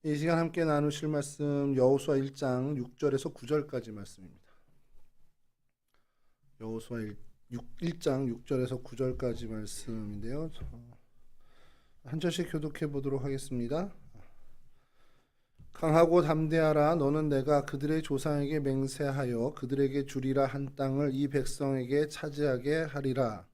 이 시간 함께 나누실 말씀 여호수아 1장 6절에서 9절까지 말씀입니다. 여호수아 1장 6절에서 9절까지 말씀인데요. 한 절씩 교독해 보도록 하겠습니다. 강하고 담대하라. 너는 내가 그들의 조상에게 맹세하여 그들에게 주리라 한 땅을 이 백성에게 차지하게 하리라.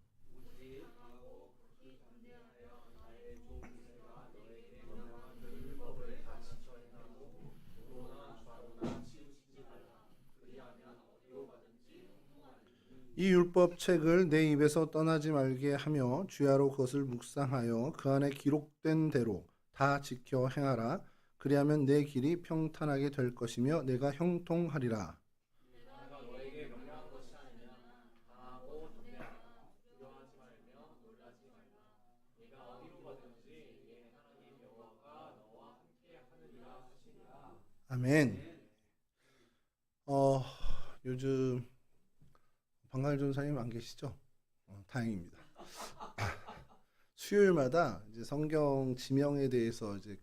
이 율법 책을 내 입에서 떠나지 말게 하며 주야로 그것을 묵상하여 그 안에 기록된 대로 다 지켜 행하라. 그리하면 내 길이 평탄하게 될 것이며 내가 형통하리라. 아멘. 어, 요즘 방갈 전사님 안 계시죠? 다행입니다. 수요일마다 이제 성경 지명에 대해서 이제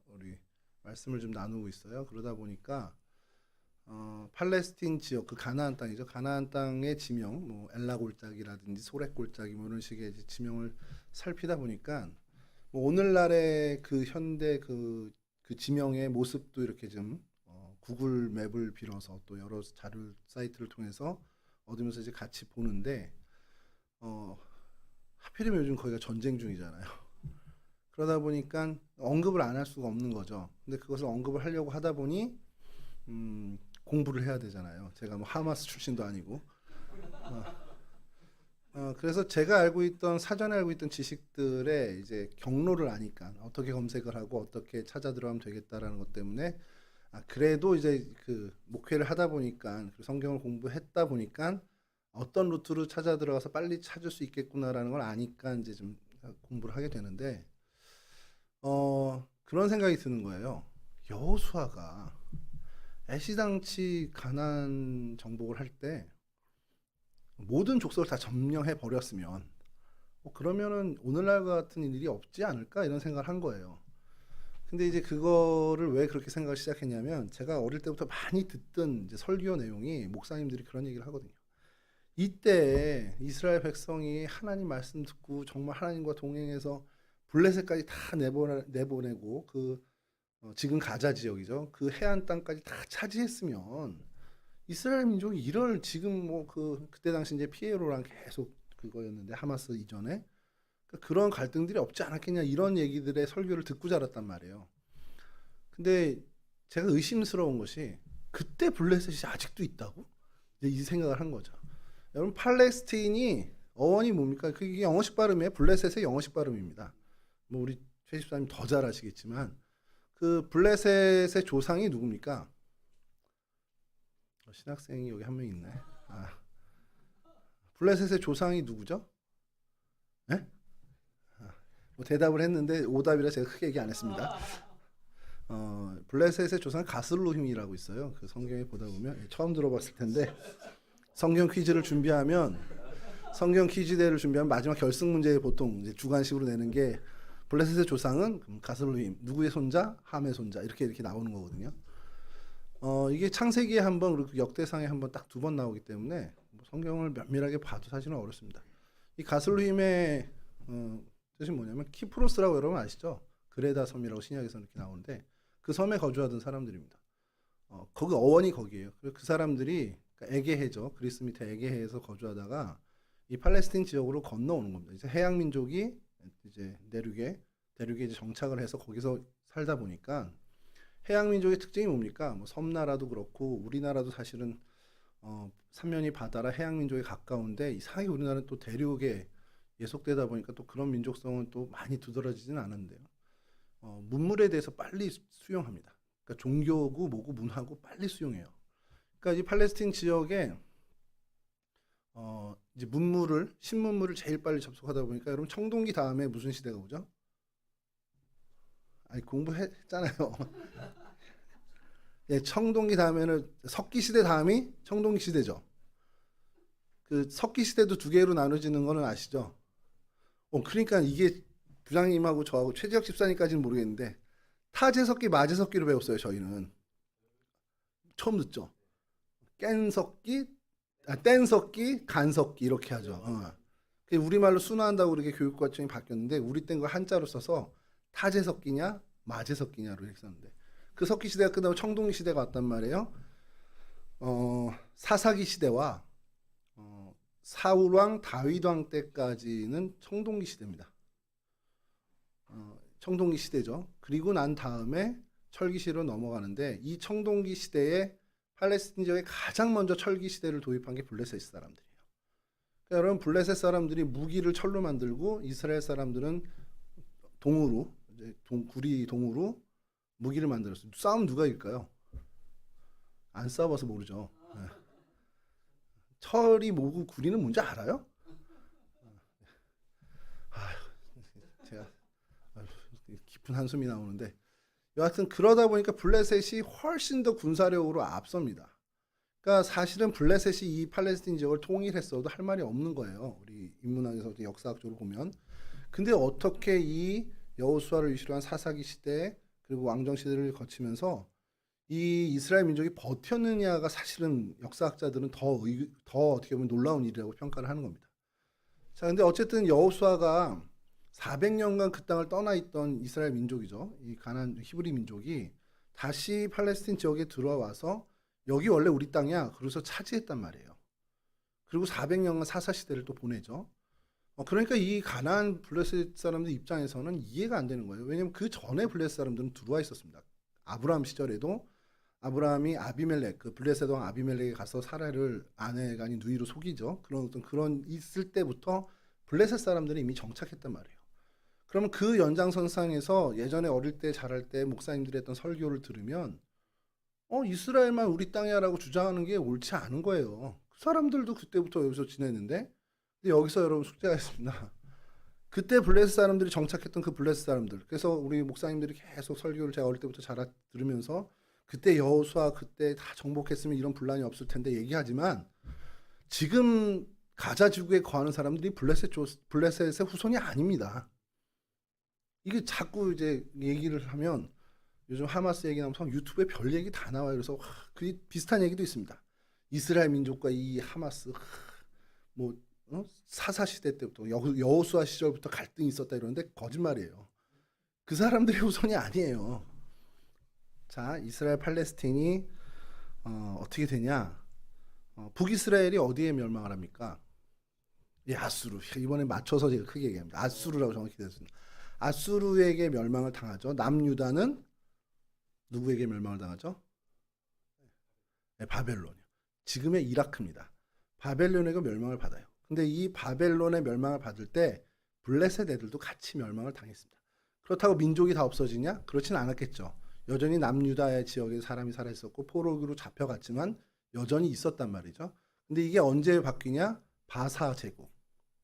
우리 말씀을 좀 나누고 있어요. 그러다 보니까 팔레스틴 지역, 그 가나안 땅이죠. 가나안 땅의 지명, 뭐 엘라 골짜기라든지 소렉 골짜기 뭐 이런 식의 이제 지명을 살피다 보니까 뭐 오늘날의 그 현대 그 지명의 모습도 이렇게 좀 구글 맵을 빌어서 또 여러 자료 사이트를 통해서 얻으면서 이제 같이 보는데 하필이면 요즘 거기가 전쟁 중이잖아요. 그러다 보니까 언급을 안 할 수가 없는 거죠. 근데 그것을 언급을 하려고 하다 보니 공부를 해야 되잖아요. 제가 뭐 하마스 출신도 아니고. 그래서 제가 알고 있던 사전에 알고 있던 지식들의 이제 경로를 아니까 어떻게 검색을 하고 어떻게 찾아 들어가면 되겠다라는 것 때문에 그래도 이제 그 목회를 하다 보니까 성경을 공부했다 보니까 어떤 루트로 찾아 들어가서 빨리 찾을 수 있겠구나라는 걸 아니까 이제 좀 공부를 하게 되는데 그런 생각이 드는 거예요. 여호수아가 애시당치 가나안 정복을 할 때 모든 족속을 다 점령해 버렸으면 그러면은 오늘날과 같은 일이 없지 않을까 이런 생각을 한 거예요. 근데 이제 그거를 왜 그렇게 생각을 시작했냐면 제가 어릴 때부터 많이 듣던 이제 설교 내용이 목사님들이 그런 얘기를 하거든요. 이때 이스라엘 백성이 하나님 말씀 듣고 정말 하나님과 동행해서 블레셋까지 다 내보내고 지금 가자 지역이죠. 그 해안 땅까지 다 차지했으면 이스라엘 민족이 이럴 지금 뭐 그때 당시 이제 피에로랑 계속 그거였는데 하마스 이전에 그런 갈등들이 없지 않았겠냐 이런 얘기들의 설교를 듣고 자랐단 말이에요. 근데 제가 의심스러운 것이 그때 블레셋이 아직도 있다고? 이제 이 생각을 한 거죠. 여러분 팔레스틴이 어원이 뭡니까? 그게 영어식 발음이에요. 블레셋의 영어식 발음입니다. 뭐 우리 최 집사님 더 잘 아시겠지만 그 블레셋의 조상이 누굽니까? 신학생이 여기 한 명 있네. 블레셋의 조상이 누구죠? 네? 뭐 대답을 했는데 오답이라 제가 크게 얘기 안 했습니다. 블레셋의 조상 가슬로힘이라고 있어요. 그 성경에 보다 보면 처음 들어봤을 텐데 성경 퀴즈대를 준비하면 마지막 결승 문제에 보통 이제 주관식으로 내는 게 블레셋의 조상은 가슬로힘 누구의 손자? 함의 손자 이렇게 나오는 거거든요. 이게 창세기에 한 번 그리고 역대상에 한 번 딱 두 번 나오기 때문에 성경을 면밀하게 봐도 사실은 어렵습니다. 이 가슬로힘의 뜻이 뭐냐면 키프로스라고 여러분 아시죠? 그레다 섬이라고 신약에서 이렇게 나오는데 그 섬에 거주하던 사람들입니다. 거기 어원이 거기에요. 그 사람들이 그러니까 에게해죠. 그리스 밑에 에게해에서 거주하다가 이 팔레스틴 지역으로 건너오는 겁니다. 이제 해양 민족이 이제 대륙에 이제 정착을 해서 거기서 살다 보니까 해양 민족의 특징이 뭡니까? 뭐 섬나라도 그렇고 우리나라도 사실은 삼면이 바다라 해양 민족에 가까운데 이상하게 우리나라는 또 대륙에 예속되다 보니까 또 그런 민족성은 또 많이 두드러지지는 않은데요. 문물에 대해서 빨리 수용합니다. 그러니까 종교고 뭐고 문화고 빨리 수용해요. 그러니까 이 팔레스틴 지역에 이제 신문물을 제일 빨리 접속하다 보니까 여러분 청동기 다음에 무슨 시대가 오죠? 아니 공부했잖아요. 예, 청동기 다음에는 석기 시대 다음이 청동기 시대죠. 그 석기 시대도 두 개로 나눠지는 거는 아시죠? 그러니까 이게 부장님하고 저하고 최지혁 집사님까지는 모르겠는데 타제석기, 마제석기로 배웠어요. 저희는 처음 듣죠. 깬석기, 뗀석기, 간석기 이렇게 하죠. 그게 우리말로 순화한다고 그렇게 교육과정이 바뀌었는데 우리 땐 걸 한자로 써서 타제석기냐 마제석기냐로 했었는데 그 석기 시대가 끝나고 청동기 시대가 왔단 말이에요. 사사기 시대와 사울왕 다윗왕 때까지는 청동기 시대입니다. 청동기 시대죠. 그리고 난 다음에 철기 시대로 넘어가는데 이 청동기 시대에 팔레스틴 지역에 가장 먼저 철기 시대를 도입한 게 블레셋 사람들이에요. 그러니까 여러분 블레셋 사람들이 무기를 철로 만들고 이스라엘 사람들은 동으로 구리 동으로 무기를 만들었어요. 싸움 누가 이길까요? 안 싸워봐서 모르죠. 네. 철이 뭐고 구리는 뭔지 알아요? 제가 깊은 한숨이 나오는데 여하튼 그러다 보니까 블레셋이 훨씬 더 군사력으로 앞섭니다. 그러니까 사실은 블레셋이 이 팔레스틴 지역을 통일했어도 할 말이 없는 거예요. 우리 인문학에서 역사학적으로 보면. 근데 어떻게 이 여호수아를 위시로 한 사사기 시대 그리고 왕정 시대를 거치면서 이 이스라엘 민족이 버텼느냐가 사실은 역사학자들은 더 어떻게 보면 놀라운 일이라고 평가를 하는 겁니다. 자, 근데 어쨌든 여호수아가 400년간 그 땅을 떠나 있던 이스라엘 민족이죠. 이 가나안 히브리 민족이 다시 팔레스틴 지역에 들어와서 여기 원래 우리 땅이야. 그래서 차지했단 말이에요. 그리고 400년간 사사 시대를 또 보내죠. 그러니까 이 가나안 블레셋 사람들 입장에서는 이해가 안 되는 거예요. 왜냐하면 그 전에 블레셋 사람들은 들어와 있었습니다. 아브라함 시절에도 아브라함이 아비멜렉, 그 블레셋 왕 아비멜렉에 가서 사라를 아내가 아닌 누이로 속이죠. 그런 있을 때부터 블레셋 사람들이 이미 정착했단 말이에요. 그러면 그 연장선상에서 예전에 어릴 때 자랄 때 목사님들이 했던 설교를 들으면 이스라엘만 우리 땅이야라고 주장하는 게 옳지 않은 거예요. 그 사람들도 그때부터 여기서 지냈는데 근데 여기서 여러분 숙제가 있습니다. 그때 블레셋 사람들이 정착했던 그 블레셋 사람들. 그래서 우리 목사님들이 계속 설교를 제가 어릴 때부터 들으면서 그때 여호수아 그때 다 정복했으면 이런 분란이 없을 텐데 얘기하지만 지금 가자 지구에 거하는 사람들이 블레셋의 후손이 아닙니다. 이게 자꾸 이제 얘기를 하면 요즘 하마스 얘기 나오면서 유튜브에 별 얘기 다 나와요. 그래서 그 비슷한 얘기도 있습니다. 이스라엘 민족과 이 하마스 사사 시대 때부터 여호수아 시절부터 갈등이 있었다 이러는데 거짓말이에요. 그 사람들의 후손이 아니에요. 자, 이스라엘 팔레스틴이 어떻게 되냐? 북이스라엘이 어디에 멸망을 합니까? 아수르. 이번에 맞춰서 제가 크게 얘기합니다. 아수르라고 정확히 됐습니다. 아수르에게 멸망을 당하죠. 남유다는 누구에게 멸망을 당하죠? 네, 바벨론이요. 지금의 이라크입니다. 바벨론에게 멸망을 받아요. 근데 이 바벨론의 멸망을 받을 때 블레셋 애들도 같이 멸망을 당했습니다. 그렇다고 민족이 다 없어지냐? 그렇진 않았겠죠. 여전히 남유다의 지역에 사람이 살아 있었고 포로기로 잡혀갔지만 여전히 있었단 말이죠. 근데 이게 언제 바뀌냐? 바사 제국,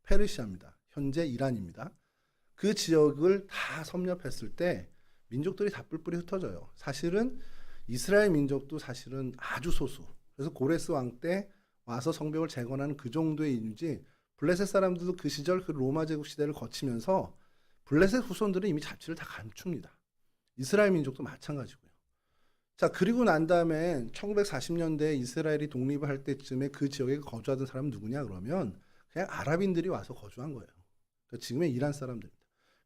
페르시아입니다. 현재 이란입니다. 그 지역을 다 섭렵했을 때 민족들이 다 뿔뿔이 흩어져요. 사실은 이스라엘 민족도 사실은 아주 소수. 그래서 고레스 왕 때 와서 성벽을 재건하는 그 정도의 인유지 블레셋 사람들도 그 시절 그 로마 제국 시대를 거치면서 블레셋 후손들은 이미 자취를 다 감춥니다. 이스라엘 민족도 마찬가지고요. 자, 그리고 난 다음에 1940년대에 이스라엘이 독립을 할 때쯤에 그 지역에 거주하던 사람은 누구냐 그러면 그냥 아랍인들이 와서 거주한 거예요. 그러니까 지금의 이란 사람들입니다.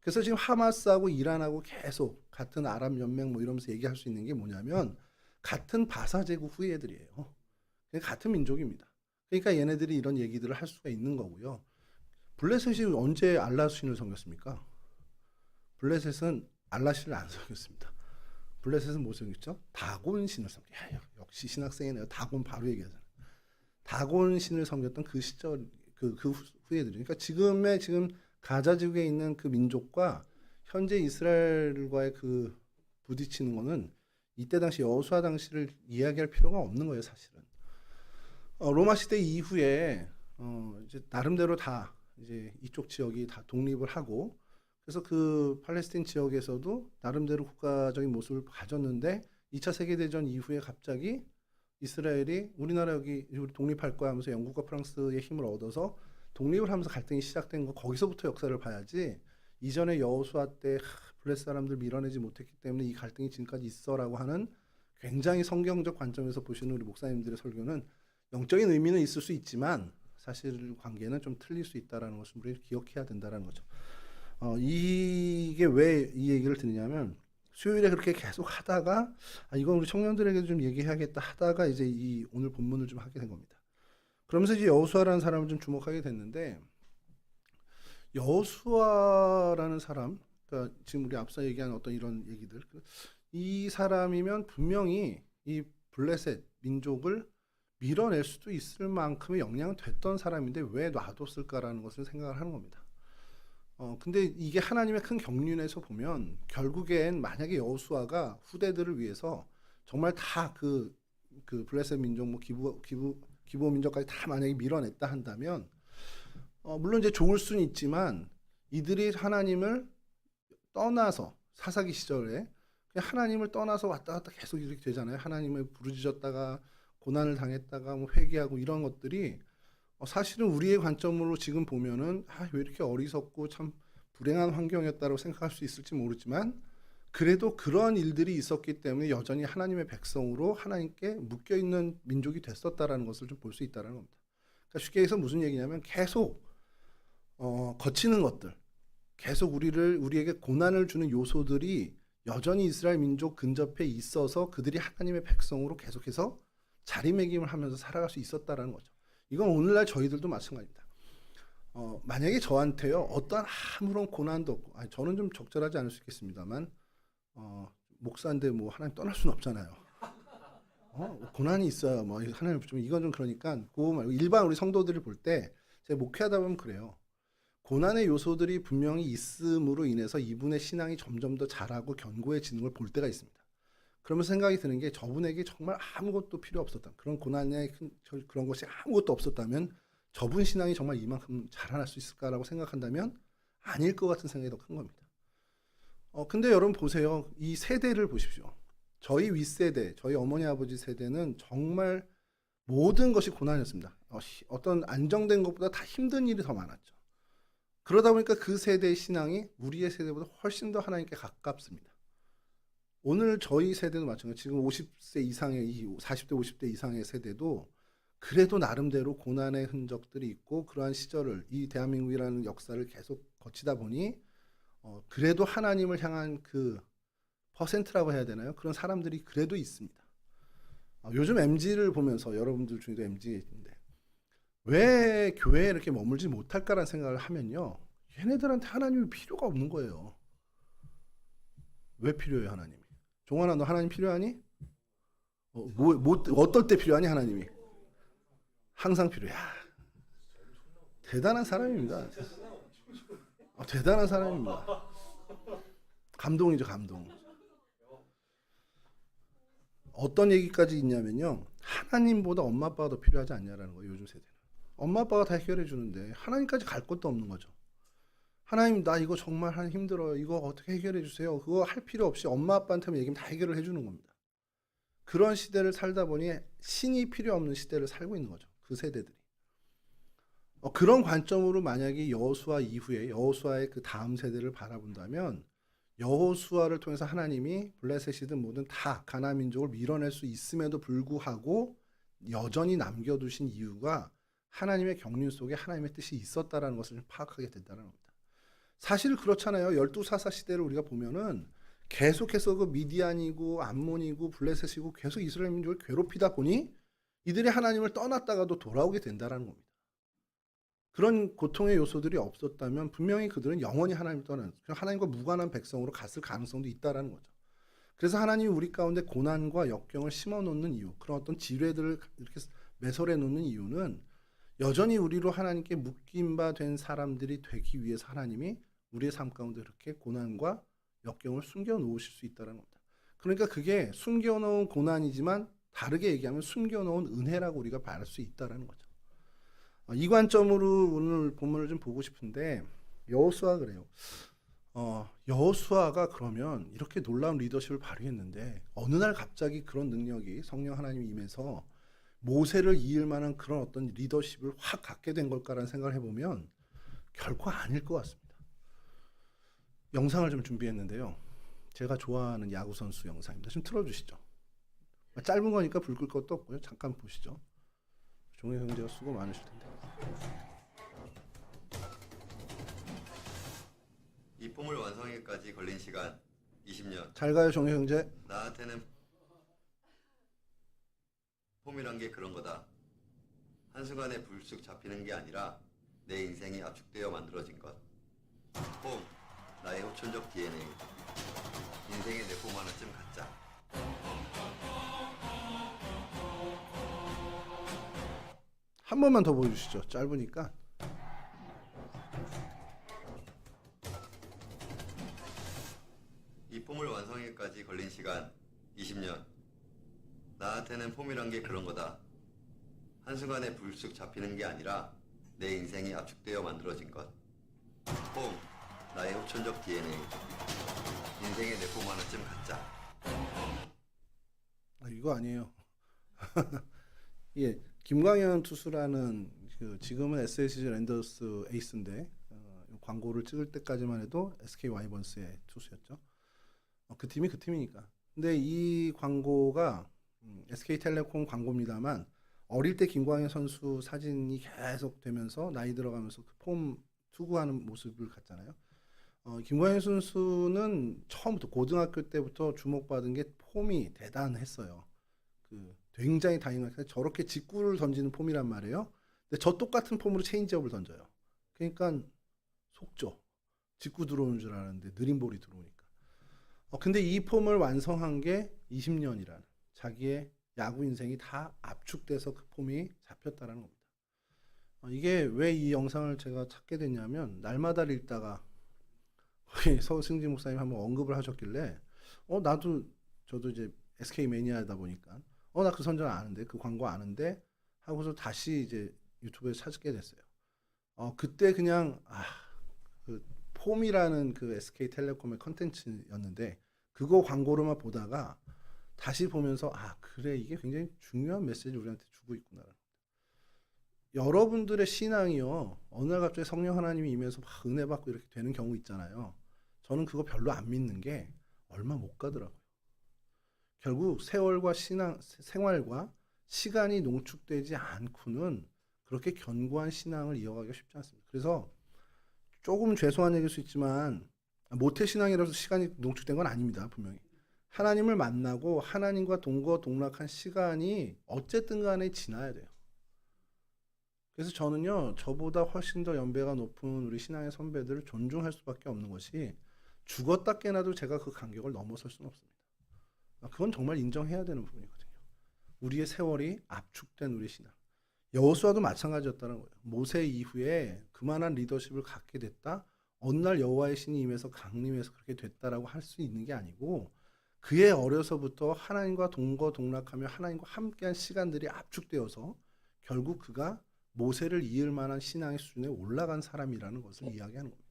그래서 지금 하마스하고 이란하고 계속 같은 아랍 연맹 이러면서 얘기할 수 있는 게 뭐냐면 같은 바사 제국 후예들이에요. 같은 민족입니다. 그러니까 얘네들이 이런 얘기들을 할 수가 있는 거고요. 블레셋이 언제 알라 신을 섬겼습니까? 블레셋은 알라 신을 안 섬겼습니다. 블레셋은 뭐 섬겼죠? 다곤 신을 섬겼어요. 역시 신학생이네요. 다곤 바로 얘기하잖아요. 다곤 신을 섬겼던 그 시절 그 후예들이. 그러니까 지금 가자 지구에 있는 그 민족과 현재 이스라엘과의 그 부딪히는 거는 이때 당시 여호수아 당시를 이야기할 필요가 없는 거예요, 사실은. 로마 시대 이후에 이제 나름대로 다 이제 이쪽 지역이 다 독립을 하고 그래서 그 팔레스틴 지역에서도 나름대로 국가적인 모습을 가졌는데 2차 세계대전 이후에 갑자기 이스라엘이 우리나라 여기 우리 독립할 거야 하면서 영국과 프랑스의 힘을 얻어서 독립을 하면서 갈등이 시작된 거 거기서부터 역사를 봐야지 이전에 여호수아 때 블레셋 사람들 밀어내지 못했기 때문에 이 갈등이 지금까지 있어라고 하는 굉장히 성경적 관점에서 보시는 우리 목사님들의 설교는 영적인 의미는 있을 수 있지만 사실 관계는 좀 틀릴 수 있다라는 것을 우리 기억해야 된다라는 거죠. 이게 왜 이 얘기를 드리냐면 수요일에 그렇게 계속 하다가 이건 우리 청년들에게도 좀 얘기해야겠다 하다가 이제 이 오늘 본문을 좀 하게 된 겁니다. 그러면서 이제 여호수아라는 사람을 좀 주목하게 됐는데 여호수아라는 사람, 그러니까 지금 우리 앞서 얘기한 어떤 이런 얘기들, 이 사람이면 분명히 이 블레셋 민족을 밀어낼 수도 있을 만큼의 역량은 됐던 사람인데 왜 놔뒀을까라는 것을 생각을 하는 겁니다. 근데 이게 하나님의 큰 경륜에서 보면 결국엔 만약에 여호수아가 후대들을 위해서 정말 다 그 블레셋 민족 뭐 기브온 민족까지 다 만약에 밀어냈다 한다면 물론 이제 좋을 수는 있지만 이들이 하나님을 떠나서 사사기 시절에 그냥 하나님을 떠나서 왔다 갔다 계속 이렇게 되잖아요. 하나님을 부르짖었다가 고난을 당했다가 뭐 회개하고 이런 것들이 사실은 우리의 관점으로 지금 보면은 왜 이렇게 어리석고 참 불행한 환경이었다고 생각할 수 있을지 모르지만 그래도 그런 일들이 있었기 때문에 여전히 하나님의 백성으로 하나님께 묶여 있는 민족이 됐었다라는 것을 좀 볼 수 있다라는 겁니다. 그러니까 쉽게 해서 무슨 얘기냐면 계속 거치는 것들, 계속 우리에게 고난을 주는 요소들이 여전히 이스라엘 민족 근접해 있어서 그들이 하나님의 백성으로 계속해서 자리매김을 하면서 살아갈 수 있었다라는 거죠. 이건 오늘날 저희들도 마찬가지입니다. 만약에 저한테요 어떠한 아무런 고난도 없고, 저는 좀 적절하지 않을 수 있겠습니다만 목사인데 뭐 하나님 떠날 수는 없잖아요. 고난이 있어요. 뭐 하나님 좀 이건 좀 그러니까 그거 말고 일반 우리 성도들을 볼 때 제가 목회하다 보면 그래요. 고난의 요소들이 분명히 있음으로 인해서 이분의 신앙이 점점 더 자라고 견고해지는 걸 볼 때가 있습니다. 그러면서 생각이 드는 게 저분에게 정말 아무것도 필요 없었다. 그런 고난의 그런 것이 아무것도 없었다면 저분 신앙이 정말 이만큼 자라날 수 있을까라고 생각한다면 아닐 것 같은 생각이 더 큰 겁니다. 근데 여러분 보세요. 이 세대를 보십시오. 저희 윗세대, 저희 어머니 아버지 세대는 정말 모든 것이 고난이었습니다. 어떤 안정된 것보다 다 힘든 일이 더 많았죠. 그러다 보니까 그 세대의 신앙이 우리의 세대보다 훨씬 더 하나님께 가깝습니다. 오늘 저희 세대도 마찬가지. 지금 50세 이상의 40대 50대 이상의 세대도 그래도 나름대로 고난의 흔적들이 있고 그러한 시절을 이 대한민국이라는 역사를 계속 거치다 보니 그래도 하나님을 향한 그 퍼센트라고 해야 되나요? 그런 사람들이 그래도 있습니다. 요즘 MZ를 보면서 여러분들 중에도 MZ인데 왜 교회에 이렇게 머물지 못할까라는 생각을 하면요. 얘네들한테 하나님이 필요가 없는 거예요. 왜 필요해요, 하나님이? 종환아, 너 하나님 필요하니? 어떨 때 필요하니, 하나님이? 항상 필요해. 대단한 사람입니다. 대단한 사람입니다. 감동이죠, 감동. 어떤 얘기까지 있냐면요. 하나님보다 엄마 아빠가 더 필요하지 않냐라는 거예요, 요즘 세대는. 엄마 아빠가 다 해결해 주는데 하나님까지 갈 것도 없는 거죠. 하나님, 나 이거 정말 힘들어요. 이거 어떻게 해결해 주세요. 그거 할 필요 없이 엄마 아빠한테만 얘기하면 다 해결을 해주는 겁니다. 그런 시대를 살다 보니 신이 필요 없는 시대를 살고 있는 거죠. 그 세대들이. 그런 관점으로 만약에 여호수아 이후에 여호수아의 그 다음 세대를 바라본다면 여호수아를 통해서 하나님이 블레셋이든 뭐든 다 가나안 민족을 밀어낼 수 있음에도 불구하고 여전히 남겨두신 이유가 하나님의 경륜 속에 하나님의 뜻이 있었다라는 것을 좀 파악하게 된다는 겁니다. 사실 그렇잖아요. 12사사 시대를 우리가 보면은 계속해서 그 미디안이고 암몬이고 블레셋이고 계속 이스라엘 민족을 괴롭히다 보니 이들이 하나님을 떠났다가도 돌아오게 된다는 겁니다. 그런 고통의 요소들이 없었다면 분명히 그들은 영원히 하나님을 떠나는, 하나님과 무관한 백성으로 갔을 가능성도 있다는 거죠. 그래서 하나님이 우리 가운데 고난과 역경을 심어놓는 이유, 그런 어떤 지뢰들을 이렇게 매설해 놓는 이유는 여전히 우리로 하나님께 묶임바 된 사람들이 되기 위해서 하나님이 우리의 삶 가운데 이렇게 고난과 역경을 숨겨놓으실 수 있다는 겁니다. 그러니까 그게 숨겨놓은 고난이지만 다르게 얘기하면 숨겨놓은 은혜라고 우리가 말할 수 있다는 거죠. 이 관점으로 오늘 본문을 좀 보고 싶은데 여호수아 그래요. 여호수아가 그러면 이렇게 놀라운 리더십을 발휘했는데 어느 날 갑자기 그런 능력이 성령 하나님이 임해서 모세를 이을 만한 그런 어떤 리더십을 확 갖게 된 걸까라는 생각을 해보면 결코 아닐 것 같습니다. 영상을 좀 준비했는데요. 제가 좋아하는 야구 선수 영상입니다. 좀 틀어주시죠. 짧은 거니까 불 끌 것도 없고요. 잠깐 보시죠. 종혜 형제가 수고 많으실 텐데. 이 폼을 완성하기까지 걸린 시간 20년. 잘 가요, 종혜 형제. 나한테는 폼이란 게 그런 거다. 한순간에 불쑥 잡히는 게 아니라 내 인생이 압축되어 만들어진 것. 폼, 나의 후천적 DNA. 인생의 내 폼 하나쯤 갖자. 한 번만 더 보여주시죠. 짧으니까. 이 폼을 완성하기까지 걸린 시간 20년. 나한테는 폼이란 게 그런 거다. 한순간에 불쑥 잡히는 게 아니라 내 인생이 압축되어 만들어진 것. 폼, 나의 후천적 DNA. 인생의 내 폼 하나쯤 갖자. 이거 아니에요. 예, 김광현 투수라는 지금은 SSG 랜더스 에이스인데 광고를 찍을 때까지만 해도 SK 와이번스의 투수였죠. 그 팀이 그 팀이니까. 근데 이 광고가 SK텔레콤 광고입니다만 어릴 때 김광현 선수 사진이 계속 되면서 나이 들어가면서 그 폼 투구하는 모습을 갖잖아요. 김광현 선수는 처음부터 고등학교 때부터 주목받은 게 폼이 대단했어요. 굉장히 다양하게 저렇게 직구를 던지는 폼이란 말이에요. 근데 저 똑같은 폼으로 체인지업을 던져요. 그러니까 속죠. 직구 들어오는 줄 알았는데 느린 볼이 들어오니까. 근데 이 폼을 완성한 게 20년이라는 자기의 야구 인생이 다 압축돼서 그 폼이 잡혔다라는 겁니다. 이게 왜 이 영상을 제가 찾게 됐냐면 날마다를 읽다가 우리 서승진 목사님 한번 언급을 하셨길래 저도 이제 SK 매니아다 보니까 나 그 선전 아는데 그 광고 아는데 하고서 다시 이제 유튜브에 찾게 됐어요. 그때 그냥 그 폼이라는 그 SK텔레콤의 컨텐츠였는데 그거 광고로만 보다가 다시 보면서 그래 이게 굉장히 중요한 메시지를 우리한테 주고 있구나. 여러분들의 신앙이요 어느 날 갑자기 성령 하나님이 임해서 막 은혜 받고 이렇게 되는 경우 있잖아요. 저는 그거 별로 안 믿는 게 얼마 못 가더라고요. 결국 세월과 생활과 시간이 농축되지 않고는 그렇게 견고한 신앙을 이어가기가 쉽지 않습니다. 그래서 조금 죄송한 얘기일 수 있지만 모태 신앙이라서 시간이 농축된 건 아닙니다. 분명히 하나님을 만나고 하나님과 동거동락한 시간이 어쨌든 간에 지나야 돼요. 그래서 저는요 저보다 훨씬 더 연배가 높은 우리 신앙의 선배들을 존중할 수밖에 없는 것이 죽었다 깨나도 제가 그 간격을 넘어설 수는 없습니다. 그건 정말 인정해야 되는 부분이거든요. 우리의 세월이 압축된 우리 신앙. 여호수아도 마찬가지였다는 거예요. 모세 이후에 그만한 리더십을 갖게 됐다. 어느 날 여호와의 신이 임해서 강림해서 그렇게 됐다라고 할 수 있는 게 아니고 그의 어려서부터 하나님과 동거동락하며 하나님과 함께한 시간들이 압축되어서 결국 그가 모세를 이을 만한 신앙의 수준에 올라간 사람이라는 것을 이야기하는 겁니다.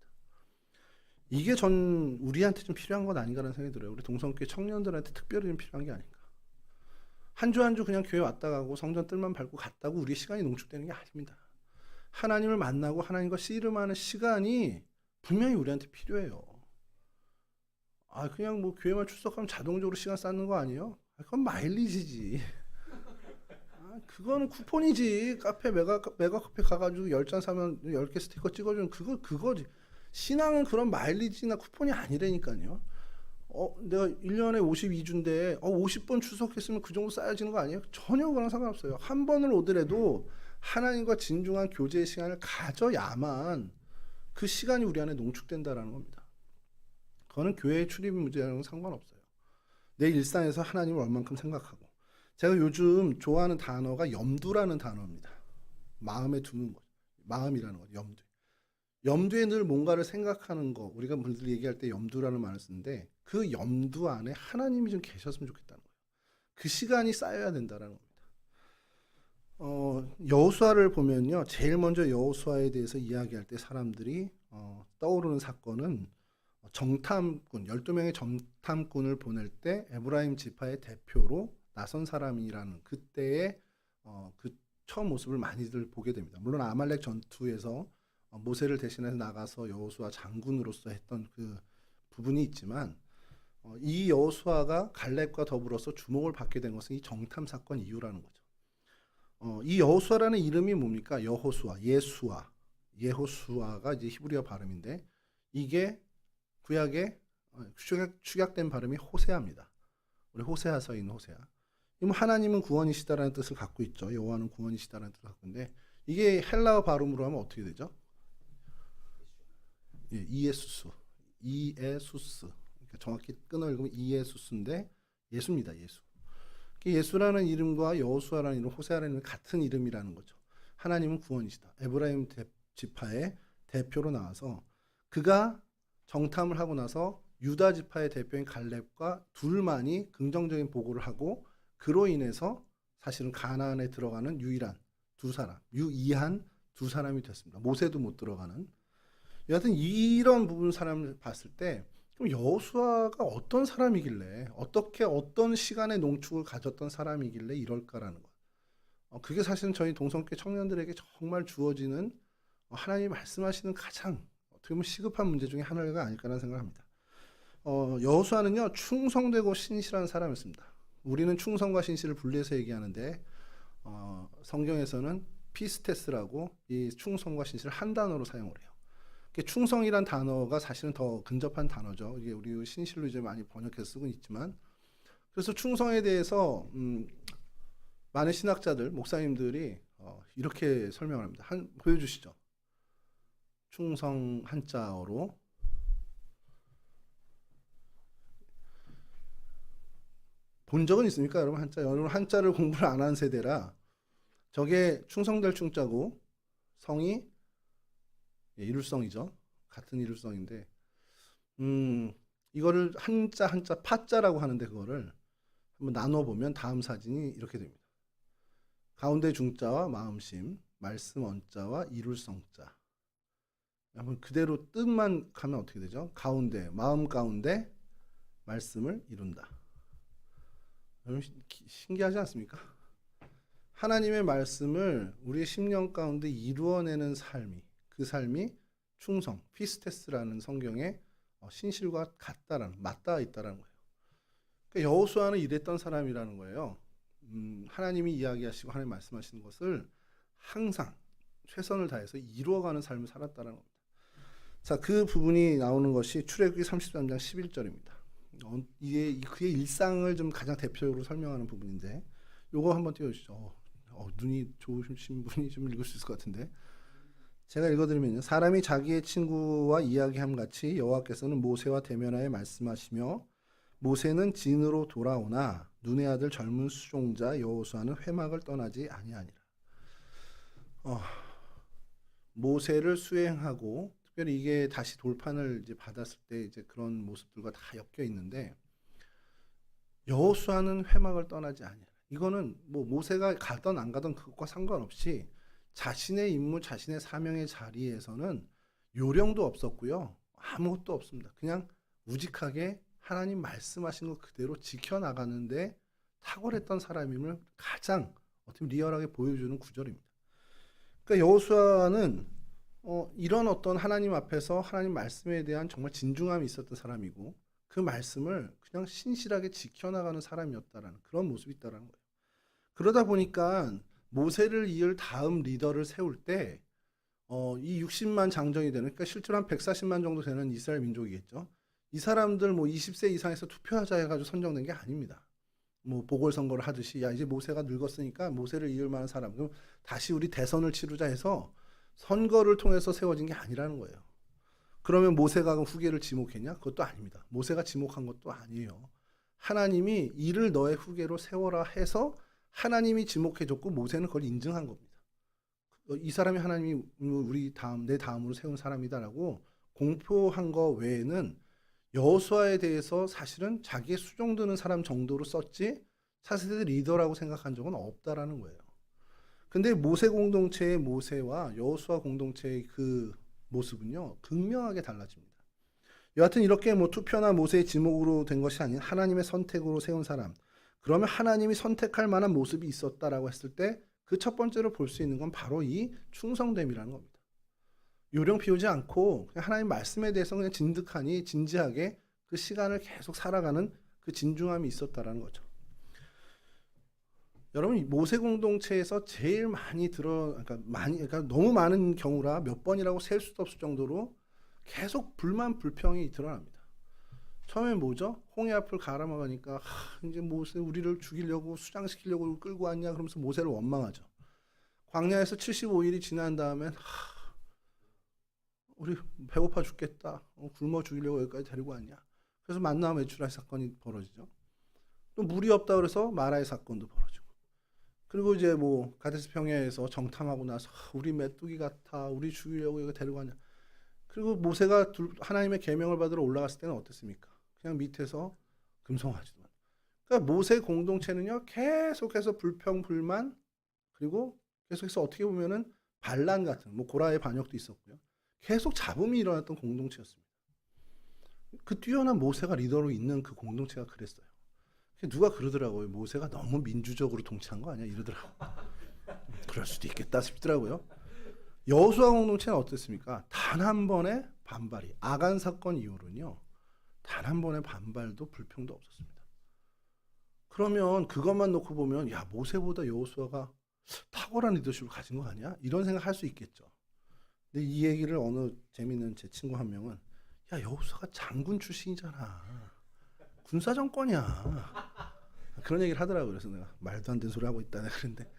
이게 우리한테 좀 필요한 건 아닌가라는 생각이 들어요. 우리 동성교회 청년들한테 특별히 좀 필요한 게 아닌가. 한 주 한 주 그냥 교회 왔다 가고 성전 뜰만 밟고 갔다고 우리 시간이 농축되는 게 아닙니다. 하나님을 만나고 하나님과 씨름하는 시간이 분명히 우리한테 필요해요. 그냥 뭐 교회만 출석하면 자동적으로 시간 쌓는 거 아니에요? 그건 마일리지지. 그거는 쿠폰이지. 카페 메가커피 가가지고 10잔 사면 10개 스티커 찍어주는 그거지. 신앙은 그런 마일리지나 쿠폰이 아니라니까요. 내가 1년에 52주인데 50번 출석했으면 그 정도 쌓여지는 거 아니에요? 전혀 그런 상관없어요. 한 번을 오더라도 하나님과 진중한 교제의 시간을 가져야만 그 시간이 우리 안에 농축된다라는 겁니다. 그거는 교회의 출입 문제랑은 상관없어요. 내 일상에서 하나님을 얼만큼 생각하고. 제가 요즘 좋아하는 단어가 염두라는 단어입니다. 마음에 두는 것, 마음이라는 것, 염두. 염두에 늘 뭔가를 생각하는 거, 우리가 늘 얘기할 때 염두라는 말을 쓰는데 그 염두 안에 하나님이 좀 계셨으면 좋겠다는 거예요. 그 시간이 쌓여야 된다는 겁니다. 여호수아를 보면요, 제일 먼저 여호수아에 대해서 이야기할 때 사람들이 떠오르는 사건은 정탐꾼, 12명의 정탐꾼을 보낼 때 에브라임 지파의 대표로 나선 사람이라는 그때의 그 처음 모습을 많이들 보게 됩니다. 물론 아말렉 전투에서 모세를 대신해서 나가서 여호수아 장군으로서 했던 그 부분이 있지만 이 여호수아가 갈렙과 더불어서 주목을 받게 된 것은 이 정탐 사건 이후라는 거죠. 이 여호수아라는 이름이 뭡니까? 여호수아, 예수아, 예호수아가 이제 히브리어 발음인데 이게 구약의 축약된 발음이 호세아입니다. 우리 호세아서에 있는 호세아. 하나님은 구원이시다라는 뜻을 갖고 있죠. 여호와는 구원이시다라는 뜻을 갖고 있는데 이게 헬라어 발음으로 하면 어떻게 되죠? 예, 이에수스, 이에수스. 그러니까 정확히 끊어 읽으면 이에수스인데 예수입니다. 예수. 예수라는 이름과 여호수아라는 이름, 호세아라는 이름이 같은 이름이라는 거죠. 하나님은 구원이시다. 에브라임 지파의 대표로 나와서 그가 정탐을 하고 나서 유다 지파의 대표인 갈렙과 둘만이 긍정적인 보고를 하고 그로 인해서 사실은 가나안에 들어가는 유일한 두 사람, 유이한 두 사람이 됐습니다. 모세도 못 들어가는. 여하튼 이런 부분 사람을 봤을 때 그럼 여호수아가 어떤 사람이길래 어떻게 어떤 시간의 농축을 가졌던 사람이길래 이럴까라는 것. 그게 사실은 저희 동성교 청년들에게 정말 주어지는 하나님이 말씀하시는 가장 어떻게 보면 시급한 문제 중에 하나가 아닐까라는 생각을 합니다. 여호수아는요 충성되고 신실한 사람이었습니다. 우리는 충성과 신실을 분리해서 얘기하는데 성경에서는 피스테스라고 이 충성과 신실을 한 단어로 사용을 해요. 충성이란 단어가 사실은 더 근접한 단어죠. 이게 우리 신실로 이제 많이 번역해서 쓰고 있지만 그래서 충성에 대해서 많은 신학자들, 목사님들이 이렇게 설명을 합니다. 보여주시죠. 충성 한자어로 본 적은 있습니까, 여러분? 여러분 한자를 공부를 안 한 세대라 저게 충성될 충자고 성이 일울성이죠. 같은 일울성인데 이거를 한자 파자라고 하는데 그거를 한번 나눠보면 다음 사진이 이렇게 됩니다. 가운데 중자와 마음심, 말씀 언자와 일울성자. 한번 그대로 뜻만 가면 어떻게 되죠? 가운데, 마음 가운데 말씀을 이룬다. 여러분 신기하지 않습니까? 하나님의 말씀을 우리의 심령 가운데 이루어내는 삶이 그 삶이 충성, 피스테스라는 성경의 신실과 같다라는 맞닿아 있다라는 거예요. 그러니까 여호수아는 이랬던 사람이라는 거예요. 하나님이 이야기하시고 하나님 말씀하시는 것을 항상 최선을 다해서 이루어가는 삶을 살았다라는 겁니다. 자, 그 부분이 나오는 것이 출애굽기 33장 11절입니다. 이게 그의 일상을 좀 가장 대표적으로 설명하는 부분인데 요거 한번 띄워주시죠. 눈이 좋으신 분이 좀 읽을 수 있을 것 같은데 제가 읽어드리면요. 사람이 자기의 친구와 이야기함 같이 여호와께서는 모세와 대면하여 말씀하시며 모세는 진으로 돌아오나 눈의 아들 젊은 수종자 여호수아는 회막을 떠나지 아니하니라. 모세를 수행하고 특별히 이게 다시 돌판을 이제 받았을 때 이제 그런 모습들과 다 엮여 있는데 여호수아는 회막을 떠나지 아니하라. 이거는 뭐 모세가 가던 안 가던 그것과 상관없이 자신의 임무, 자신의 사명의 자리에서는 요령도 없었고요. 아무것도 없습니다. 그냥 우직하게 하나님 말씀하신 것 그대로 지켜나가는데 탁월했던 사람임을 가장 어떻게 리얼하게 보여주는 구절입니다. 그러니까 여호수아는 이런 어떤 하나님 앞에서 하나님 말씀에 대한 정말 진중함이 있었던 사람이고 그 말씀을 그냥 신실하게 지켜나가는 사람이었다라는 그런 모습이 있다라는 거예요. 그러다 보니까 모세를 이을 다음 리더를 세울 때 이 60만 장정이 되는 그러니까 실제로 한 140만 정도 되는 이스라엘 민족이겠죠. 이 사람들 뭐 20세 이상에서 투표하자 해가지고 선정된 게 아닙니다. 뭐 보궐선거를 하듯이 야 이제 모세가 늙었으니까 모세를 이을 만한 사람 그럼 다시 우리 대선을 치르자 해서 선거를 통해서 세워진 게 아니라는 거예요. 그러면 모세가 후계를 지목했냐? 그것도 아닙니다. 모세가 지목한 것도 아니에요. 하나님이 이를 너의 후계로 세워라 해서 하나님이 지목해줬고 모세는 그걸 인증한 겁니다. 이 사람이 하나님이 내 다음으로 세운 사람이다라고 공표한 거 외에는 여호수아에 대해서 사실은 자기의 수종드는 사람 정도로 썼지 차세대 리더라고 생각한 적은 없다라는 거예요. 근데 모세 공동체의 모세와 여호수아 공동체의 그 모습은요 극명하게 달라집니다. 여하튼 이렇게 뭐 투표나 모세의 지목으로 된 것이 아닌 하나님의 선택으로 세운 사람 그러면 하나님이 선택할 만한 모습이 있었다라고 했을 때 그 첫 번째로 볼 수 있는 건 바로 이 충성됨이라는 겁니다. 요령 피우지 않고 그냥 하나님 말씀에 대해서 그냥 진득하니 진지하게 그 시간을 계속 살아가는 그 진중함이 있었다라는 거죠. 여러분, 이 모세 공동체에서 제일 많이 그러니까 너무 많은 경우라 몇 번이라고 셀 수도 없을 정도로 계속 불만 불평이 드러납니다. 처음에 뭐죠? 홍해 앞을 가라막으니까 이제 모세 우리를 죽이려고 수장시키려고 끌고 왔냐 그러면서 모세를 원망하죠. 광야에서 75일이 지난 다음엔 우리 배고파 죽겠다. 굶어 죽이려고 여기까지 데리고 왔냐. 그래서 만나 매출할 사건이 벌어지죠. 또 물이 없다 그래서 마라의 사건도 벌어지고. 그리고 이제 뭐 가데스 평야에서 정탐하고 나서 우리 메뚜기 같아. 우리 죽이려고 여기 데리고 왔냐. 그리고 모세가 하나님의 계명을 받으러 올라갔을 때는 어땠습니까? 그냥 밑에서 금송아지도. 그러니까 모세 공동체는요 계속해서 불평 불만 그리고 계속해서 어떻게 보면은 반란 같은 뭐 고라의 반역도 있었고요. 계속 잡음이 일어났던 공동체였습니다. 그 뛰어난 모세가 리더로 있는 그 공동체가 그랬어요. 누가 그러더라고요. 모세가 너무 민주적으로 통치한 거 아니야? 이러더라고요. 그럴 수도 있겠다 싶더라고요. 여호수아 공동체는 어땠습니까? 단 한 번의 반발이 아간 사건 이후로는요. 단 한 번의 반발도 불평도 없었습니다. 그러면 그것만 놓고 보면 야 모세보다 여호수아가 탁월한 리더십을 가진 거 아니야? 이런 생각할 수 있겠죠. 근데 이 얘기를 어느 재미있는 제 친구 한 명은 야 여호수아가 장군 출신이잖아. 군사정권이야. 그런 얘기를 하더라고요. 그래서 내가 말도 안 되는 소리 하고 있다. 그런데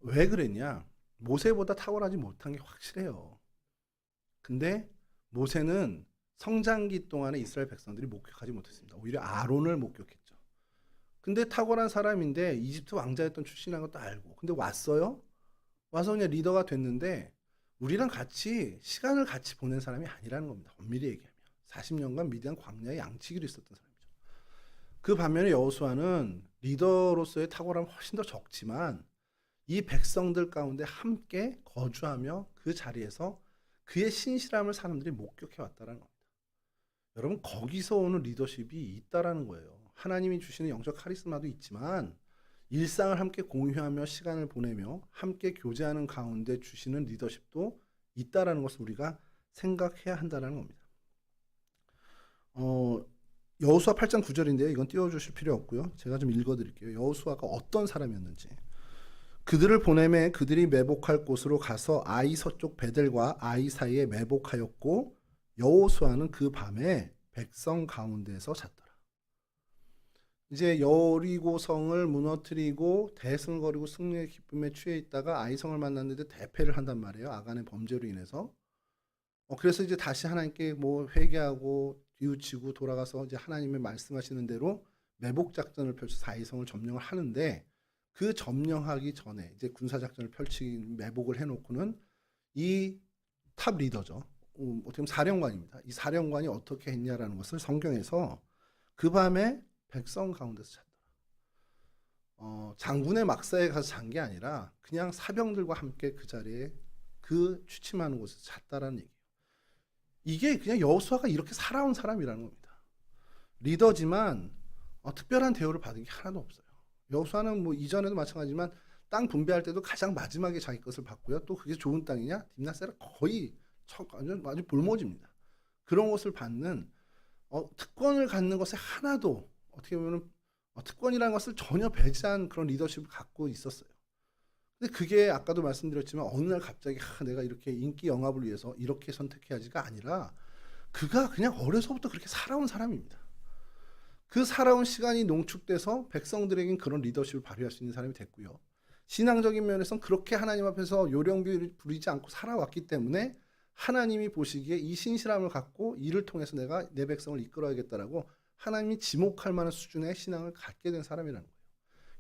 왜 그랬냐? 모세보다 탁월하지 못한 게 확실해요. 근데 모세는 성장기 동안에 이스라엘 백성들이 목격하지 못했습니다. 오히려 아론을 목격했죠. 근데 탁월한 사람인데 이집트 왕자였던 출신이라는 것도 알고. 근데 왔어요? 와서 그냥 리더가 됐는데 우리랑 같이 시간을 같이 보낸 사람이 아니라는 겁니다. 엄밀히 얘기하면. 40년간 미디안 광야에 양치기로 있었던 사람이죠. 그 반면에 여호수아는 리더로서의 탁월함은 훨씬 더 적지만 이 백성들 가운데 함께 거주하며 그 자리에서 그의 신실함을 사람들이 목격해 왔다는 겁니다. 여러분 거기서 오는 리더십이 있다라는 거예요. 하나님이 주시는 영적 카리스마도 있지만 일상을 함께 공유하며 시간을 보내며 함께 교제하는 가운데 주시는 리더십도 있다라는 것을 우리가 생각해야 한다는 겁니다. 여호수아 8장 9절인데요. 이건 띄워주실 필요 없고요. 제가 좀 읽어드릴게요. 여호수아가 어떤 사람이었는지. 그들을 보내매 그들이 매복할 곳으로 가서 아이 서쪽 베델과 아이 사이에 매복하였고 여호수아는 그 밤에 백성 가운데서 잤더라. 이제 여리고성을 무너뜨리고 대승거리고 승리의 기쁨에 취해 있다가 아이성을 만났는데 대패를 한단 말이에요. 아간의 범죄로 인해서. 그래서 이제 다시 하나님께 뭐 회개하고 뒤우치고 돌아가서 이제 하나님의 말씀하시는 대로 매복 작전을 펼쳐서 아이성을 점령을 하는데 그 점령하기 전에 이제 군사 작전을 펼치긴 매복을 해놓고는 이 탑 리더죠. 어떻게 보면 사령관입니다. 이 사령관이 어떻게 했냐라는 것을 성경에서 그 밤에 백성 가운데서 잤더라. 장군의 막사에 가서 잔 게 아니라 그냥 사병들과 함께 그 자리에 그 취침하는 곳에서 잤다라는 얘기예요. 이게 그냥 여호수아가 이렇게 살아온 사람이라는 겁니다. 리더지만 특별한 대우를 받은 게 하나도 없어요. 여호수아는 뭐 이전에도 마찬가지지만 땅 분배할 때도 가장 마지막에 자기 것을 받고요. 또 그게 좋은 땅이냐? 딥나세라 거의 아주 볼모집니다. 그런 것을 받는 특권을 갖는 것에 하나도 어떻게 보면 특권이라는 것을 전혀 배제한 그런 리더십을 갖고 있었어요. 근데 그게 아까도 말씀드렸지만 어느 날 갑자기 내가 이렇게 인기 영합을 위해서 이렇게 선택해야지가 아니라 그가 그냥 어려서부터 그렇게 살아온 사람입니다. 그 살아온 시간이 농축돼서 백성들에겐 그런 리더십을 발휘할 수 있는 사람이 됐고요. 신앙적인 면에서는 그렇게 하나님 앞에서 요령 부리지 않고 살아왔기 때문에 하나님이 보시기에 이 신실함을 갖고 이를 통해서 내가 내 백성을 이끌어야겠다라고 하나님이 지목할 만한 수준의 신앙을 갖게 된 사람이라는 거예요.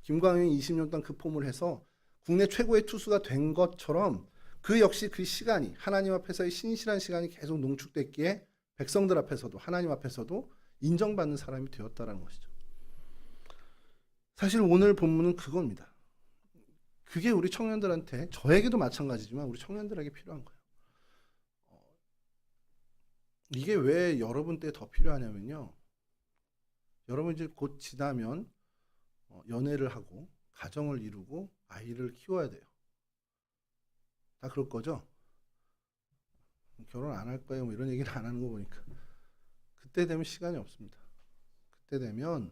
김광현이 20년 동안 그 폼을 해서 국내 최고의 투수가 된 것처럼 그 역시 그 시간이 하나님 앞에서의 신실한 시간이 계속 농축됐기에 백성들 앞에서도 하나님 앞에서도 인정받는 사람이 되었다는 것이죠. 사실 오늘 본문은 그겁니다. 그게 우리 청년들한테 저에게도 마찬가지지만 우리 청년들에게 필요한 거예요. 이게 왜 여러분 때 더 필요하냐면요. 여러분 이제 곧 지나면 연애를 하고 가정을 이루고 아이를 키워야 돼요. 다 그럴 거죠? 결혼 안 할 거예요. 뭐 이런 얘기를 안 하는 거 보니까 그때 되면 시간이 없습니다. 그때 되면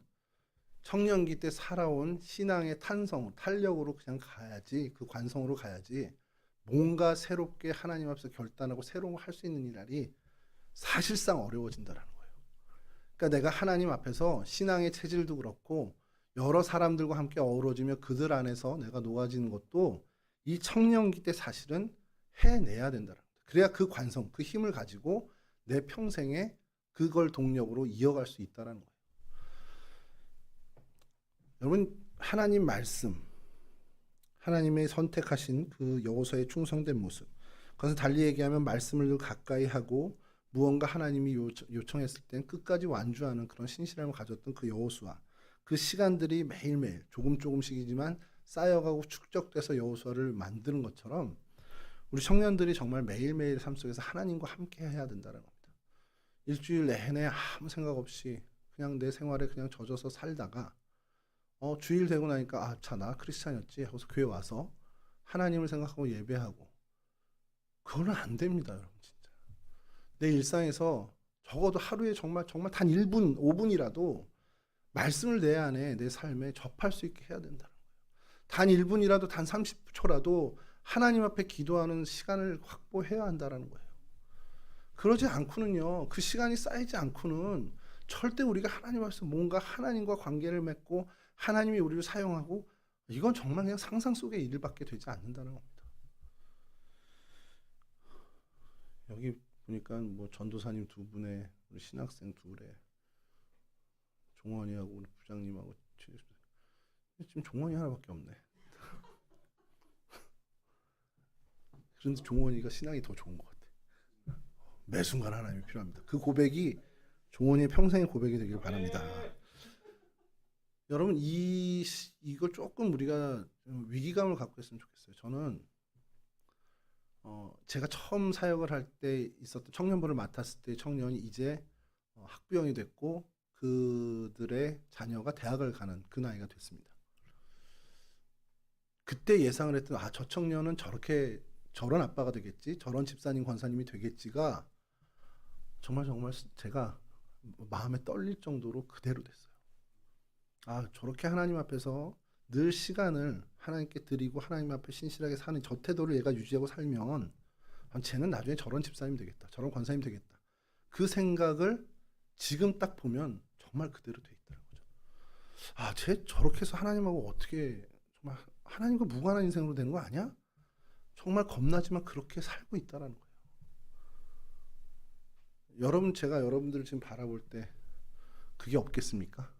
청년기 때 살아온 신앙의 탄력으로 그냥 가야지, 그 관성으로 가야지, 뭔가 새롭게 하나님 앞에서 결단하고 새로운 걸 할 수 있는 일이 사실상 어려워진다라는 거예요. 그러니까 내가 하나님 앞에서 신앙의 체질도 그렇고 여러 사람들과 함께 어우러지며 그들 안에서 내가 녹아지는 것도 이 청년기 때 사실은 해내야 된다는 거예요. 그래야 그 관성, 그 힘을 가지고 내 평생에 그걸 동력으로 이어갈 수 있다는 거예요. 여러분, 하나님 말씀, 하나님의 선택하신 그 여호수아의 충성된 모습, 그것을 달리 얘기하면 말씀을 늘 가까이 하고 무언가 하나님이 요청했을 땐 끝까지 완주하는 그런 신실함을 가졌던 그 여호수아, 그 시간들이 매일매일 조금씩이지만 쌓여가고 축적돼서 여호수아를 만드는 것처럼 우리 청년들이 정말 매일매일 삶 속에서 하나님과 함께 해야 된다는 겁니다. 일주일 내내 아무 생각 없이 그냥 내 생활에 그냥 젖어서 살다가 주일 되고 나니까 나 크리스찬이었지 하고서 교회 와서 하나님을 생각하고 예배하고, 그거는 안 됩니다, 여러분. 진짜 내 일상에서 적어도 하루에 정말 단 1분, 5분이라도 말씀을 내 안에 내 삶에 접할 수 있게 해야 된다는 거예요. 단 1분이라도 단 30초라도 하나님 앞에 기도하는 시간을 확보해야 한다는 거예요. 그러지 않고는요, 그 시간이 쌓이지 않고는 절대 우리가 하나님 앞에서 뭔가 하나님과 관계를 맺고 하나님이 우리를 사용하고, 이건 정말 그냥 상상 속의 일밖에 되지 않는다는 겁니다. 여기 보니까 뭐 전도사님 두 분에 우리 신학생 둘에 종원이하고 우리 부장님하고 지금 종원이 하나밖에 없네. 그런데 종원이가 신앙이 더 좋은 것 같아. 매 순간 하나님이 필요합니다. 그 고백이 종원이의 평생의 고백이 되길 바랍니다. 여러분, 이걸 조금 우리가 위기감을 갖고 있으면 좋겠어요. 저는 제가 처음 사역을 할 때 있었던 청년부를 맡았을 때 청년이 이제 학부형이 됐고 그들의 자녀가 대학을 가는 그 나이가 됐습니다. 그때 예상을 했던 저 청년은 저런 아빠가 되겠지, 저런 집사님 권사님이 되겠지가 정말 제가 마음에 떨릴 정도로 그대로 됐어요. 저렇게 하나님 앞에서 늘 시간을 하나님께 드리고 하나님 앞에 신실하게 사는 저 태도를 얘가 유지하고 살면 쟤는 나중에 저런 집사님 되겠다, 저런 권사님 되겠다, 그 생각을 지금 딱 보면 정말 그대로 돼 있더라고요. 쟤 저렇게 해서 하나님하고 어떻게 정말 하나님과 무관한 인생으로 되는 거 아니야? 정말 겁나지만 그렇게 살고 있다라는 거예요. 여러분, 제가 여러분들을 지금 바라볼 때 그게 없겠습니까?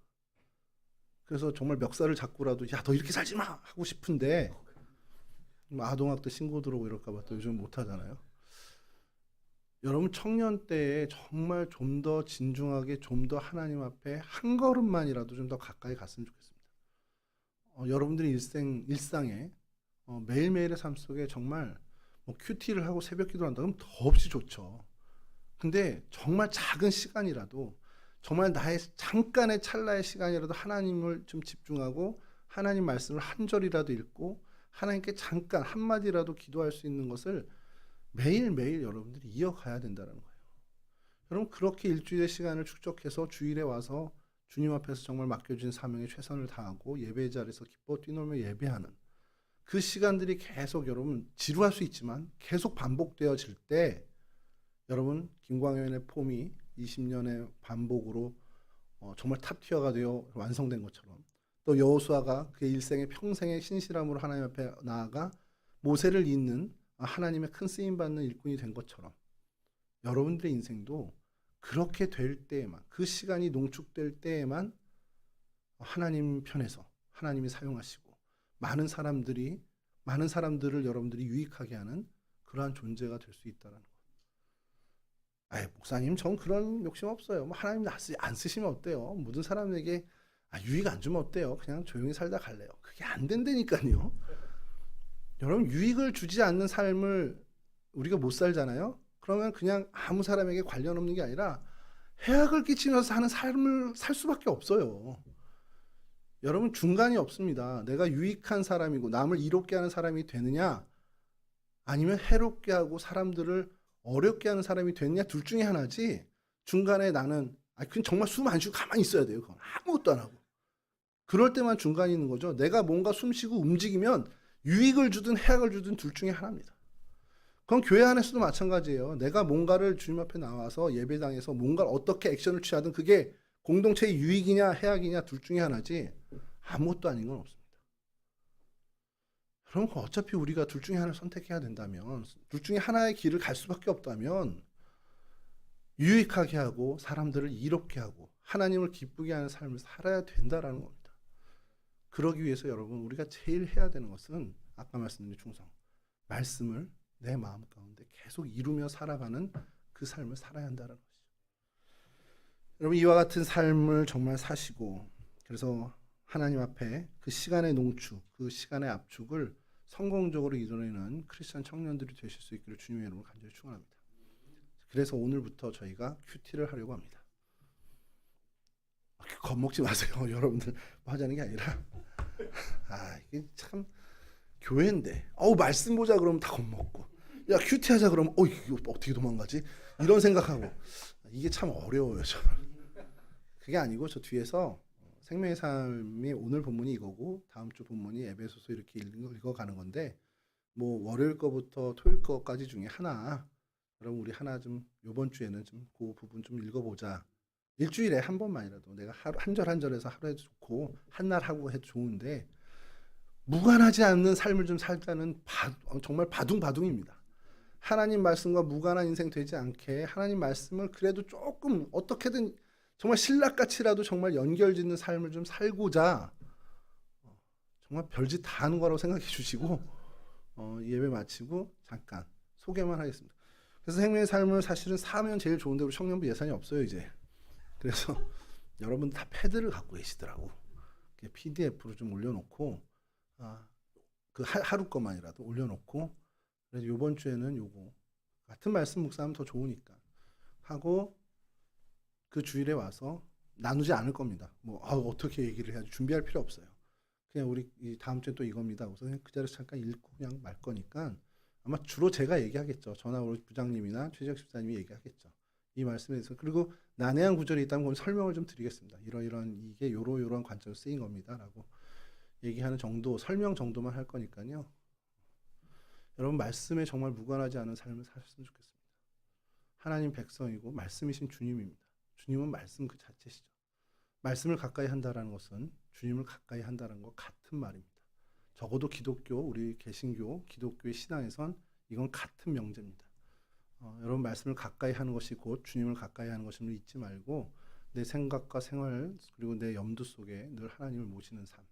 그래서 정말 멱살을 잡고라도 너 이렇게 살지 마 하고 싶은데 아동학대 신고 들어오고 이럴까 봐 또 요즘 못 하잖아요. 여러분, 청년 때에 정말 좀 더 진중하게, 좀 더 하나님 앞에 한 걸음만이라도 좀 더 가까이 갔으면 좋겠습니다. 여러분들이 일상에 매일매일의 삶 속에 정말 큐티를 하고 새벽 기도를 한다 그러면 더없이 좋죠. 근데 정말 작은 시간이라도, 정말 나의 잠깐의 찰나의 시간이라도 하나님을 좀 집중하고 하나님 말씀을 한 절이라도 읽고 하나님께 잠깐 한마디라도 기도할 수 있는 것을 매일매일 여러분들이 이어가야 된다는 거예요. 여러분, 그렇게 일주일의 시간을 축적해서 주일에 와서 주님 앞에서 정말 맡겨진 사명에 최선을 다하고 예배의 자리에서 기뻐 뛰놀며 예배하는 그 시간들이 계속, 여러분, 지루할 수 있지만 계속 반복되어질 때, 여러분, 김광현의 폼이 20년의 반복으로 정말 탑티어가 되어 완성된 것처럼, 또 여호수아가 그의 일생의 평생의 신실함으로 하나님 앞에 나아가 모세를 잇는 하나님의 큰 쓰임받는 일꾼이 된 것처럼, 여러분들의 인생도 그렇게 될 때에만, 그 시간이 농축될 때에만 하나님 편에서 하나님이 사용하시고 많은 사람들을 여러분들이 유익하게 하는 그러한 존재가 될 수 있다는 것. 목사님, 전 그런 욕심 없어요. 하나님 안 쓰시면 어때요? 모든 사람에게 유익 안 주면 어때요? 그냥 조용히 살다 갈래요. 그게 안 된다니까요. 여러분, 유익을 주지 않는 삶을 우리가 못 살잖아요. 그러면 그냥 아무 사람에게 관련 없는 게 아니라 해악을 끼치면서 사는 삶을 살 수밖에 없어요. 여러분, 중간이 없습니다. 내가 유익한 사람이고 남을 이롭게 하는 사람이 되느냐, 아니면 해롭게 하고 사람들을 어렵게 하는 사람이 되느냐, 둘 중에 하나지, 중간에 나는 아니 그건 정말 숨 안 쉬고 가만히 있어야 돼요. 그건 아무것도 안 하고. 그럴 때만 중간이 있는 거죠. 내가 뭔가 숨 쉬고 움직이면 유익을 주든 해악을 주든 둘 중에 하나입니다. 그건 교회 안에서도 마찬가지예요. 내가 뭔가를 주님 앞에 나와서 예배당에서 뭔가를 어떻게 액션을 취하든 그게 공동체의 유익이냐 해악이냐 둘 중에 하나지 아무것도 아닌 건 없습니다. 그럼 어차피 우리가 둘 중에 하나를 선택해야 된다면, 둘 중에 하나의 길을 갈 수밖에 없다면 유익하게 하고 사람들을 이롭게 하고 하나님을 기쁘게 하는 삶을 살아야 된다라는 겁니다. 그러기 위해서 여러분 우리가 제일 해야 되는 것은 아까 말씀드린 충성, 말씀을 내 마음 가운데 계속 이루며 살아가는 그 삶을 살아야 한다는 것이죠. 여러분 이와 같은 삶을 정말 사시고 그래서 하나님 앞에 그 시간의 농축, 그 시간의 압축을 성공적으로 이뤄내는 크리스천 청년들이 되실 수 있기를 주님의 이름으로 간절히 축원합니다. 그래서 오늘부터 저희가 큐티를 하려고 합니다. 겁먹지 마세요. 여러분들 뭐 하자는 게 아니라 이게 참 교회인데 말씀 보자 그러면 다 겁먹고 야 큐티 하자 그러면 이거 어떻게 도망가지? 이런 생각하고 이게 참 어려워요. 저는. 그게 아니고 저 뒤에서 생명의 삶이 오늘 본문이 이거고 다음 주 본문이 에베소서 이렇게 읽어가는 건데 뭐 월요일 거부터 토요일 거까지 중에 하나 그럼 우리 하나 좀 이번 주에는 좀 그 부분 좀 읽어보자. 일주일에 한 번만이라도 내가 한 절 한 절에서 하루 해도 좋고 한 날 하고 해도 좋은데 무관하지 않는 삶을 좀 살자는 정말 바둥바둥입니다. 하나님 말씀과 무관한 인생 되지 않게 하나님 말씀을 그래도 조금 어떻게든 정말 신락같이라도 정말 연결짓는 삶을 좀 살고자 정말 별짓 다 하는 거라고 생각해 주시고 예배 마치고 잠깐 소개만 하겠습니다. 그래서 생명의 삶을 사실은 사면 제일 좋은데 우리 청년부 예산이 없어요 이제. 그래서 여러분 다 패드를 갖고 계시더라고. PDF로 좀 올려놓고 그 하루 것만이라도 올려놓고 그래서 이번 주에는 요거 같은 말씀 묵상하면 더 좋으니까 하고 그 주일에 와서 나누지 않을 겁니다. 뭐 어떻게 얘기를 해야지 준비할 필요 없어요. 그냥 우리 다음 주에 또 이겁니다. 그래서 그냥 그 자리에서 잠깐 읽고 그냥 말 거니까 아마 주로 제가 얘기하겠죠. 전화 우리 부장님이나 최재혁 집사님이 얘기하겠죠. 이 말씀에 대해서. 그리고 난해한 구절이 있다면 그건 설명을 좀 드리겠습니다. 이런 이게 요런 관점으로 쓰인 겁니다라고 얘기하는 정도, 설명 정도만 할 거니까요. 여러분 말씀에 정말 무관하지 않은 삶을 사셨으면 좋겠습니다. 하나님 백성이고 말씀이신 주님입니다. 주님은 말씀 그 자체시죠. 말씀을 가까이 한다라는 것은 주님을 가까이 한다는 것 같은 말입니다. 적어도 기독교, 우리 개신교, 기독교의 신앙에선 이건 같은 명제입니다. 여러분 말씀을 가까이 하는 것이 곧 주님을 가까이 하는 것임을 잊지 말고 내 생각과 생활 그리고 내 염두 속에 늘 하나님을 모시는 삶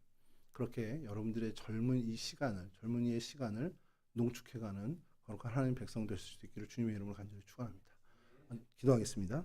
그렇게 여러분들의 젊은이의 시간을 농축해가는 거룩한 하나님 백성 될 수 있기를 주님의 이름으로 간절히 축원합니다. 기도하겠습니다.